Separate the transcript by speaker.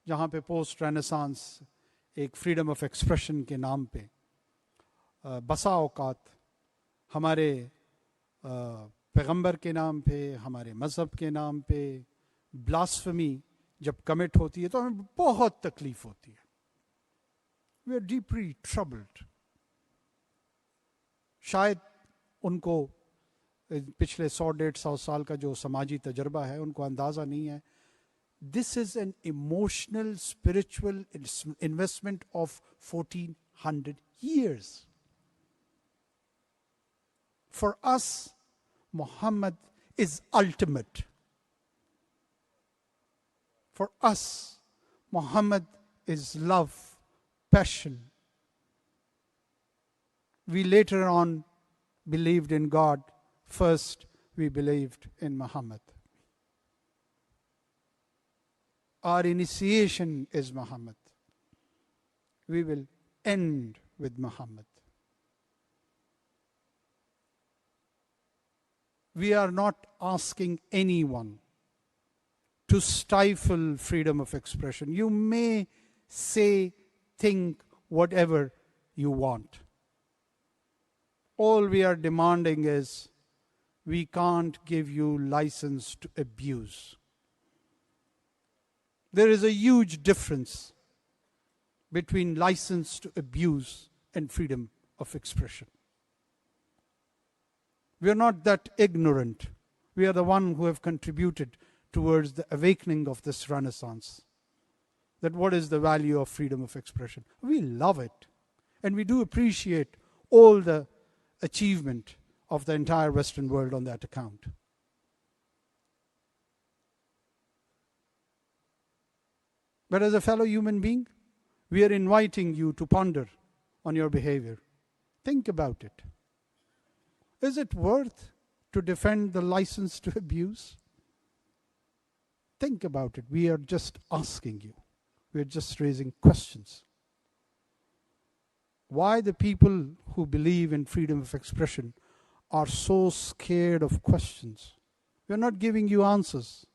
Speaker 1: जहाँ पे post renaissance एक फ्रीडम ऑफ एक्सप्रेशन के नाम पे बसा औकात हमारे पैगंबर के नाम पे, हमारे मज़हब के नाम पे ब्लास्फेमी जब कमिट होती है तो हमें बहुत तकलीफ होती है. We are deeply troubled. शायद उनको पिछले 100-150 साल का जो समाजी तजर्बा है उनको अंदाज़ा नहीं है. This is an emotional spiritual investment of 1400 years. For us, Muhammad is ultimate. For us, Muhammad is love, passion. We later on believed in God. First, we believed in Muhammad. Our initiation is Muhammad. We will end with Muhammad. We are not asking anyone to stifle freedom of expression. You may say, think whatever you want. All we are demanding is we can't give you license to abuse. There is a huge difference between license to abuse and freedom of expression. We are not that ignorant. We are the one who have contributed towards the awakening of this renaissance. That what is the value of freedom of expression? We love it. And we do appreciate all the achievement of the entire Western world on that account. But as a fellow human being, we are inviting you to ponder on your behavior. Think about it. Is it worth to defend the license to abuse? Think about it. We are just asking you. We are just raising questions. Why the people who believe in freedom of expression are so scared of questions? We are not giving you answers.